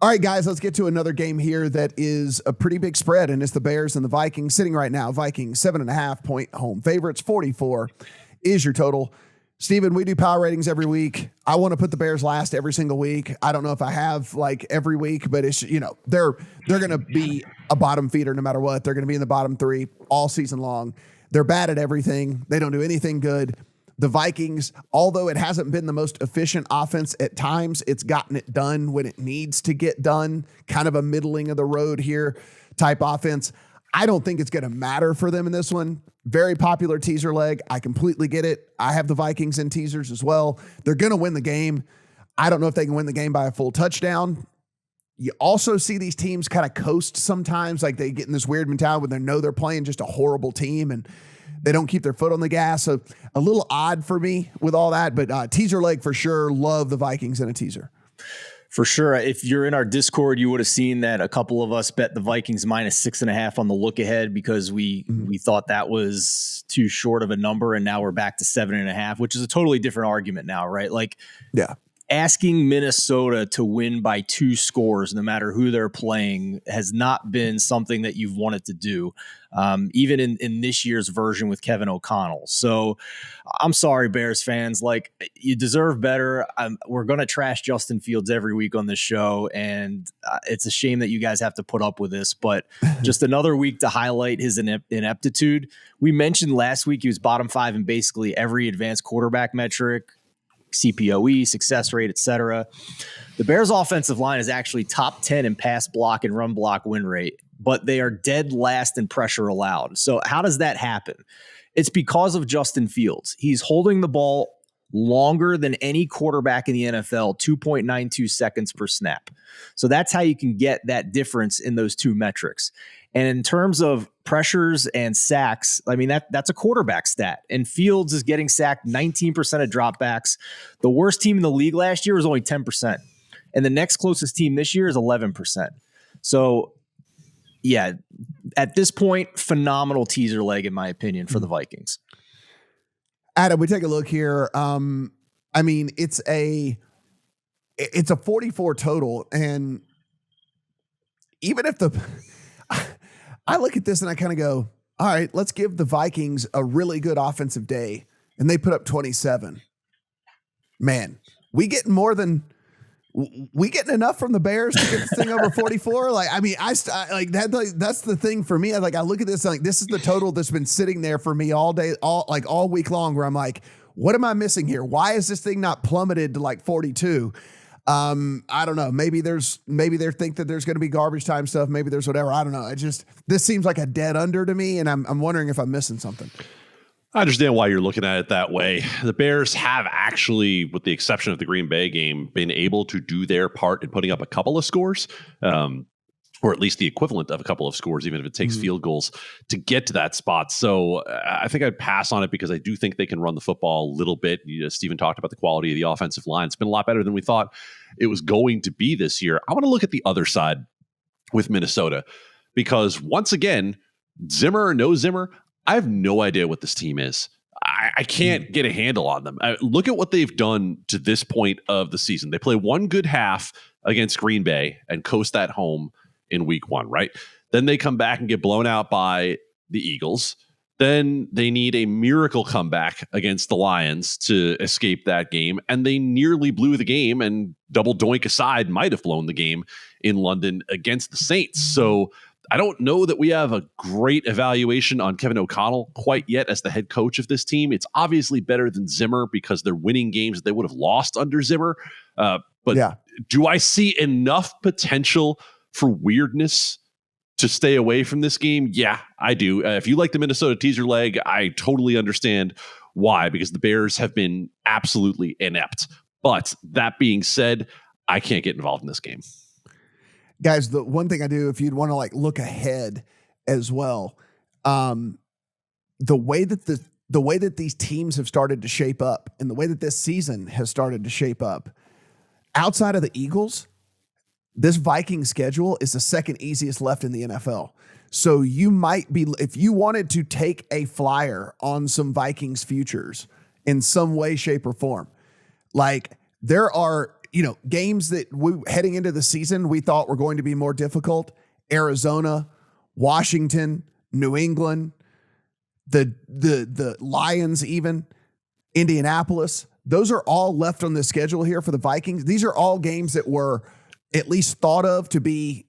All right, guys, let's get to another game here that is a pretty big spread, and it's the Bears and the Vikings sitting right now. Vikings 7.5-point home favorites. 44 is your total. Steven, we do power ratings every week. I want to put the Bears last every single week. I don't know if I have like every week, but it's, they're going to be a bottom feeder no matter what. They're going to be in the bottom three all season long. They're bad at everything. They don't do anything good. The Vikings, although it hasn't been the most efficient offense at times, it's gotten it done when it needs to get done. Kind of a middling of the road here type offense. I don't think it's going to matter for them in this one. Very popular teaser leg. I completely get it. I have the Vikings in teasers as well. They're going to win the game. I don't know if they can win the game by a full touchdown. You also see these teams kind of coast sometimes, like they get in this weird mentality when they know they're playing just a horrible team and they don't keep their foot on the gas. So a little odd for me with all that, but teaser leg for sure. Love the Vikings in a teaser. For sure. If you're in our Discord, you would have seen that a couple of us bet the Vikings -6.5 on the look ahead because we thought that was too short of a number. And now we're back to 7.5, which is a totally different argument now, right? Like, yeah. Asking Minnesota to win by 2 scores, no matter who they're playing, has not been something that you've wanted to do, even in this year's version with Kevin O'Connell. So I'm sorry, Bears fans. Like, you deserve better. We're going to trash Justin Fields every week on this show, and it's a shame that you guys have to put up with this, but just another week to highlight his ineptitude. We mentioned last week he was bottom 5 in basically every advanced quarterback metric, CPOE, success rate, etc. The Bears offensive line is actually top 10 in pass block and run block win rate, but they are dead last in pressure allowed. So how does that happen? It's because of Justin Fields. He's holding the ball longer than any quarterback in the NFL, 2.92 seconds per snap. So that's how you can get that difference in those two metrics. And in terms of pressures and sacks, I mean, that's a quarterback stat. And Fields is getting sacked 19% of dropbacks. The worst team in the league last year was only 10%. And the next closest team this year is 11%. So, yeah, at this point, phenomenal teaser leg, in my opinion, for the Vikings. Adam, we take a look here. I mean, it's a 44 total. And even if I look at this and I kind of go, all right, let's give the Vikings a really good offensive day. And they put up 27. Man, we getting enough from the Bears to get this thing over 44. Like, I mean, I like that. That's the thing for me. I look at this, like, this is the total that's been sitting there for me all day, all week long, where I'm like, what am I missing here? Why is this thing not plummeted to like 42? I don't know. Maybe they think that there's going to be garbage time stuff. Maybe there's whatever. I don't know. This seems like a dead under to me, and I'm wondering if I'm missing something. I understand why you're looking at it that way. The Bears have actually, with the exception of the Green Bay game, been able to do their part in putting up a couple of scores, or at least the equivalent of a couple of scores, even if it takes field goals to get to that spot. So I think I'd pass on it because I do think they can run the football a little bit. Steven talked about the quality of the offensive line. It's been a lot better than we thought it was going to be this year. I want to look at the other side with Minnesota because, once again, Zimmer or no Zimmer, I have no idea what this team is. I can't get a handle on them. Look at what they've done to this point of the season. They play one good half against Green Bay and coast that home in week 1, right? Then they come back and get blown out by the Eagles. Then they need a miracle comeback against the Lions to escape that game. And they nearly blew the game, and double doink aside, might have blown the game in London against the Saints. So I don't know that we have a great evaluation on Kevin O'Connell quite yet as the head coach of this team. It's obviously better than Zimmer because they're winning games that they would have lost under Zimmer. But yeah. Do I see enough potential for weirdness to stay away from this game? Yeah, I do. If you like the Minnesota teaser leg, I totally understand why, because the Bears have been absolutely inept. But that being said, I can't get involved in this game. Guys, the one thing I do, if you'd want to like look ahead as well, the way that these teams have started to shape up and the way that this season has started to shape up, outside of the Eagles, this Viking schedule is the second easiest left in the NFL. So you might be, if you wanted to take a flyer on some Vikings futures in some way, shape, or form, like there are, games that we heading into the season, we thought were going to be more difficult. Arizona, Washington, New England, the Lions, even Indianapolis. Those are all left on the schedule here for the Vikings. These are all games that were at least thought of to be,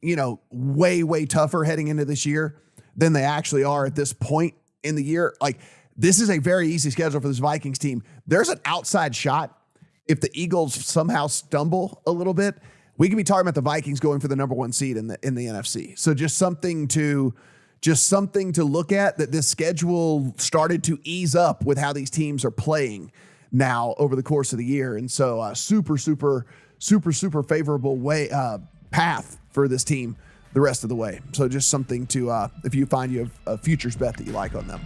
way, way tougher heading into this year than they actually are at this point in the year. Like, this is a very easy schedule for this Vikings team. There's an outside shot. If the Eagles somehow stumble a little bit, we could be talking about the Vikings going for the number 1 seed in the NFC. So just something to look at, that this schedule started to ease up with how these teams are playing now over the course of the year. And so super favorable path for this team the rest of the way. So just something to, if you find you have a futures bet that you like on them.